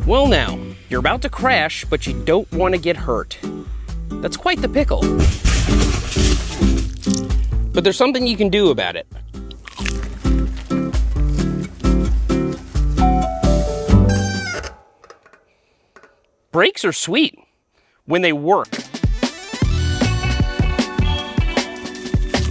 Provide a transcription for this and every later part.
Well now, you're about to crash, but you don't want to get hurt. That's quite the pickle. But there's something you can do about it. Brakes are sweet when they work.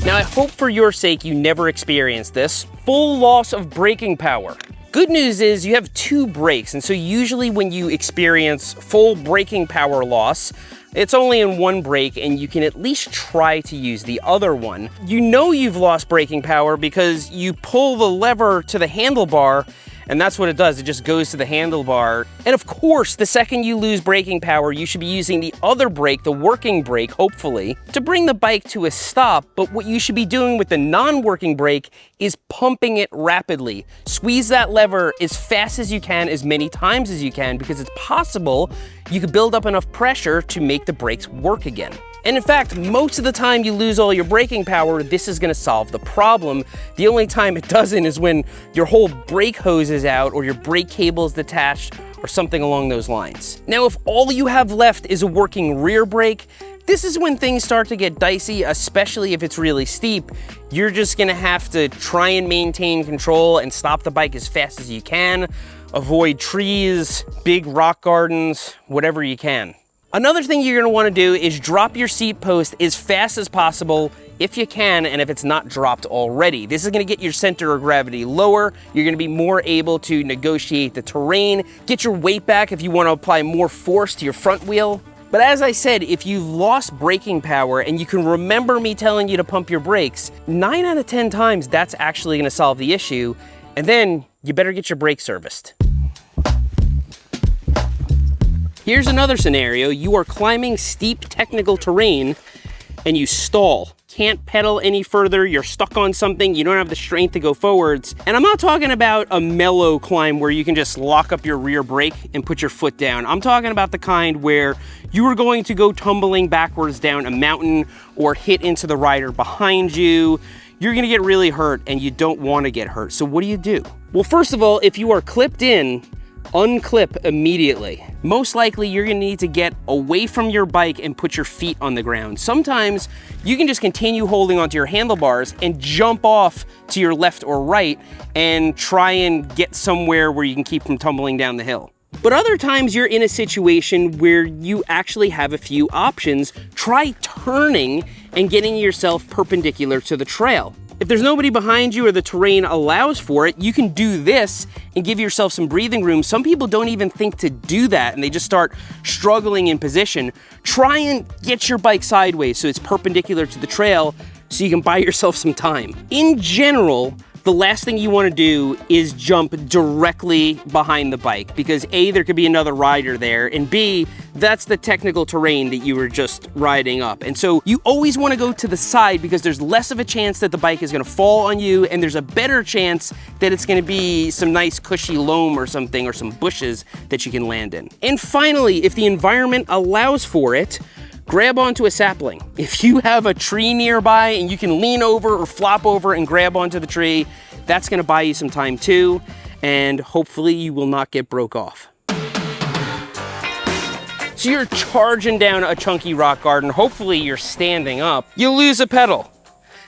Now I hope for your sake you never experience this. Full loss of braking power. Good news is you have 2 brakes, and so usually when you experience full braking power loss, it's only in one brake and you can at least try to use the other one. You know you've lost braking power because you pull the lever to the handlebar, and that's what it does. It just goes to the handlebar. And of course, the second you lose braking power, you should be using the other brake, the working brake, hopefully, to bring the bike to a stop. But what you should be doing with the non-working brake is pumping it rapidly. Squeeze that lever as fast as you can, as many times as you can, because it's possible you could build up enough pressure to make the brakes work again. And in fact, most of the time you lose all your braking power, this is gonna solve the problem. The only time it doesn't is when your whole brake hose is out or your brake cable is detached or something along those lines. Now, if all you have left is a working rear brake, this is when things start to get dicey, especially if it's really steep. You're just gonna have to try and maintain control and stop the bike as fast as you can. Avoid trees, big rock gardens, whatever you can. Another thing you're gonna wanna do is drop your seat post as fast as possible if you can, and if it's not dropped already. This is gonna get your center of gravity lower. You're gonna be more able to negotiate the terrain, get your weight back if you wanna apply more force to your front wheel. But as I said, if you've lost braking power and you can remember me telling you to pump your brakes, 9 out of 10 times that's actually gonna solve the issue, and then you better get your brakes serviced. Here's another scenario. You are climbing steep technical terrain and you stall. Can't pedal any further, you're stuck on something, you don't have the strength to go forwards. And I'm not talking about a mellow climb where you can just lock up your rear brake and put your foot down. I'm talking about the kind where you are going to go tumbling backwards down a mountain or hit into the rider behind you. You're gonna get really hurt and you don't wanna get hurt. So what do? Well, first of all, if you are clipped in, unclip immediately. Most likely you're gonna need to get away from your bike and put your feet on the ground. Sometimes you can just continue holding onto your handlebars and jump off to your left or right and try and get somewhere where you can keep from tumbling down the hill. But other times you're in a situation where you actually have a few options. Try turning and getting yourself perpendicular to the trail. If there's nobody behind you or the terrain allows for it, you can do this and give yourself some breathing room. Some people don't even think to do that and they just start struggling in position. Try and get your bike sideways so it's perpendicular to the trail so you can buy yourself some time. In general, the last thing you want to do is jump directly behind the bike because A, there could be another rider there, and B, that's the technical terrain that you were just riding up. And so you always want to go to the side because there's less of a chance that the bike is going to fall on you, and there's a better chance that it's going to be some nice cushy loam or something, or some bushes that you can land in. And finally, if the environment allows for it, grab onto a sapling. If you have a tree nearby and you can lean over or flop over and grab onto the tree, that's gonna buy you some time too, and hopefully you will not get broke off. So you're charging down a chunky rock garden, hopefully you're standing up, you lose a pedal.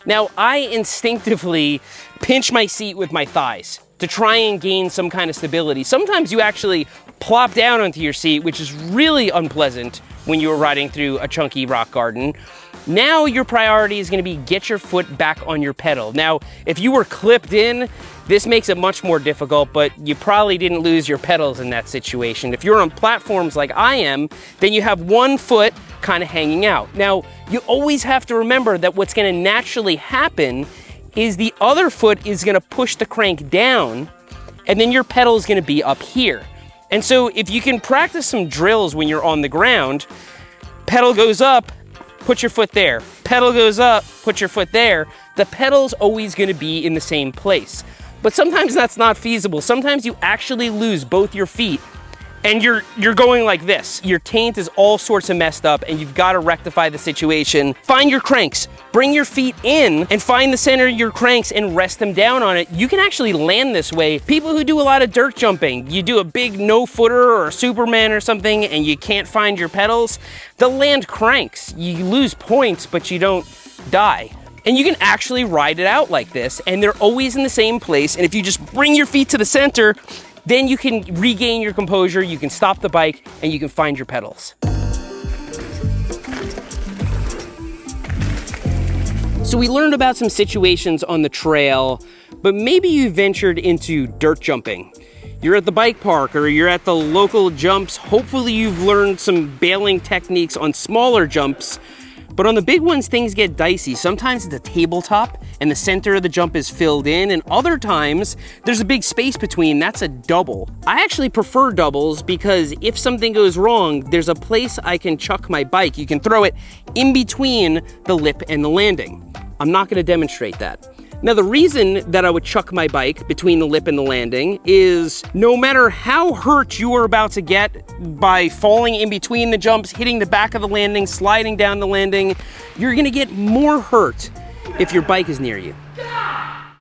Now, I instinctively pinch my seat with my thighs to try and gain some kind of stability. Sometimes you actually plop down onto your seat, which is really unpleasant when you're riding through a chunky rock garden. Now your priority is gonna be get your foot back on your pedal. Now, if you were clipped in, this makes it much more difficult, but you probably didn't lose your pedals in that situation. If you're on platforms like I am, then you have one foot kind of hanging out. Now, you always have to remember that what's gonna naturally happen is the other foot is gonna push the crank down, and then your pedal is gonna be up here. And so if you can practice some drills when you're on the ground, pedal goes up, put your foot there. Pedal goes up, put your foot there. The pedal's always gonna be in the same place. But sometimes that's not feasible. Sometimes you actually lose both your feet and you're going like this. Your taint is all sorts of messed up and you've got to rectify the situation. Find your cranks, bring your feet in and find the center of your cranks and rest them down on it. You can actually land this way. People who do a lot of dirt jumping, you do a big no-footer or a Superman or something and you can't find your pedals, they'll land cranks. You lose points, but you don't die. And you can actually ride it out like this and they're always in the same place. And if you just bring your feet to the center, then you can regain your composure, you can stop the bike, and you can find your pedals. So we learned about some situations on the trail, but maybe you ventured into dirt jumping. You're at the bike park or you're at the local jumps. Hopefully you've learned some bailing techniques on smaller jumps. But on the big ones, things get dicey. Sometimes it's a tabletop and the center of the jump is filled in, and other times there's a big space between. That's a double. I actually prefer doubles because if something goes wrong, there's a place I can chuck my bike. You can throw it in between the lip and the landing. I'm not gonna demonstrate that. Now, the reason that I would chuck my bike between the lip and the landing is no matter how hurt you are about to get by falling in between the jumps, hitting the back of the landing, sliding down the landing, you're gonna get more hurt if your bike is near you.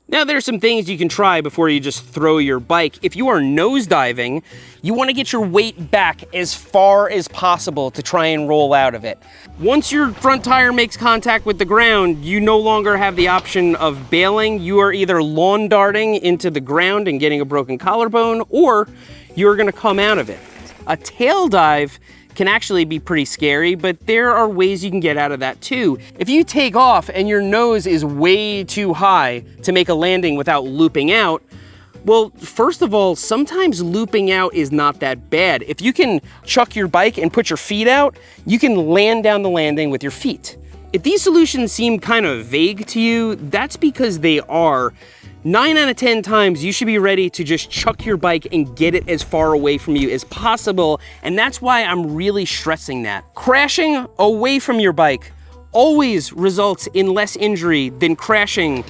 Now, there's some things you can try before you just throw your bike. If you are nosediving, you want to get your weight back as far as possible to try and roll out of it. Once your front tire makes contact with the ground, you no longer have the option of bailing. You are either lawn darting into the ground and getting a broken collarbone, or you're going to come out of it. A tail dive can actually be pretty scary, but there are ways you can get out of that too. If you take off and your nose is way too high to make a landing without looping out, well, first of all, sometimes looping out is not that bad. If you can chuck your bike and put your feet out, you can land down the landing with your feet. If these solutions seem kind of vague to you, that's because they are. 9 out of 10 times, you should be ready to just chuck your bike and get it as far away from you as possible, and that's why I'm really stressing that. Crashing away from your bike always results in less injury than crashing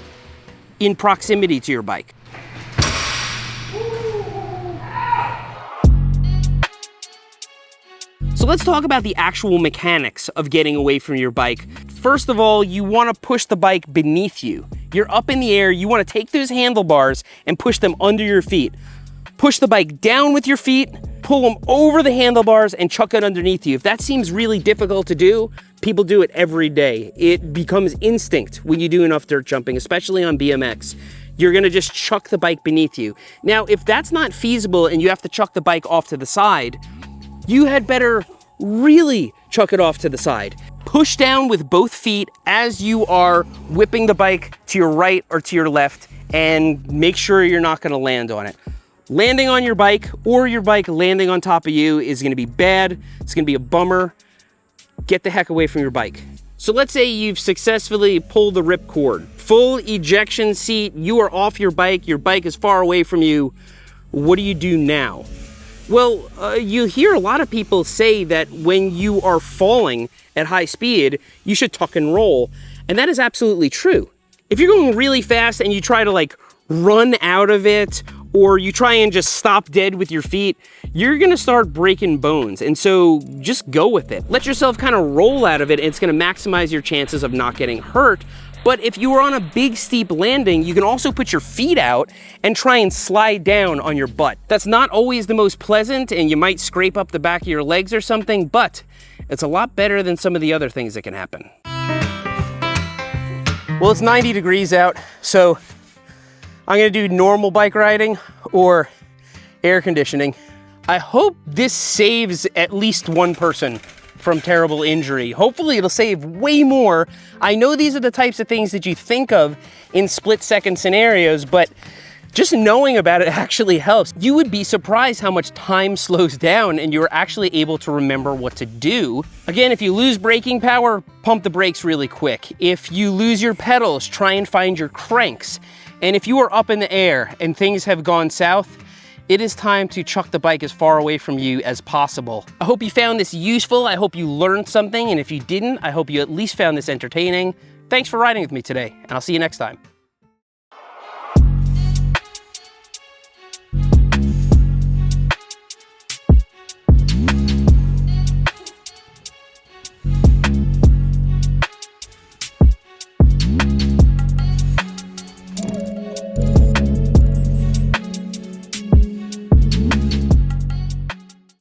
in proximity to your bike. So let's talk about the actual mechanics of getting away from your bike. First of all, you want to push the bike beneath you. You're up in the air, you want to take those handlebars and push them under your feet. Push the bike down with your feet, pull them over the handlebars and chuck it underneath you. If that seems really difficult to do, people do it every day. It becomes instinct when you do enough dirt jumping, especially on BMX. You're gonna just chuck the bike beneath you. Now, if that's not feasible and you have to chuck the bike off to the side, you had better really chuck it off to the side. Push down with both feet as you are whipping the bike to your right or to your left, and make sure you're not gonna land on it. Landing on your bike or your bike landing on top of you is gonna be bad. It's gonna be a bummer. Get the heck away from your bike. So let's say you've successfully pulled the ripcord. Full ejection seat, you are off your bike is far away from you. What do you do now? Well, you hear a lot of people say that when you are falling at high speed, you should tuck and roll. And that is absolutely true. If you're going really fast and you try to like run out of it, or you try and just stop dead with your feet, you're gonna start breaking bones. And so just go with it. Let yourself kind of roll out of it, and it's gonna maximize your chances of not getting hurt. But if you are on a big steep landing, you can also put your feet out and try and slide down on your butt. That's not always the most pleasant, and you might scrape up the back of your legs or something, but it's a lot better than some of the other things that can happen. Well, it's 90 degrees out, so I'm gonna do normal bike riding or air conditioning. I hope this saves at least one person from terrible injury. Hopefully it'll save way more. I know these are the types of things that you think of in split-second scenarios, but just knowing about it actually helps. You would be surprised how much time slows down and you're actually able to remember what to do. Again, if you lose braking power, pump the brakes really quick. If you lose your pedals, try and find your cranks. And if you are up in the air and things have gone south, it is time to chuck the bike as far away from you as possible. I hope you found this useful. I hope you learned something. And if you didn't, I hope you at least found this entertaining. Thanks for riding with me today, and I'll see you next time.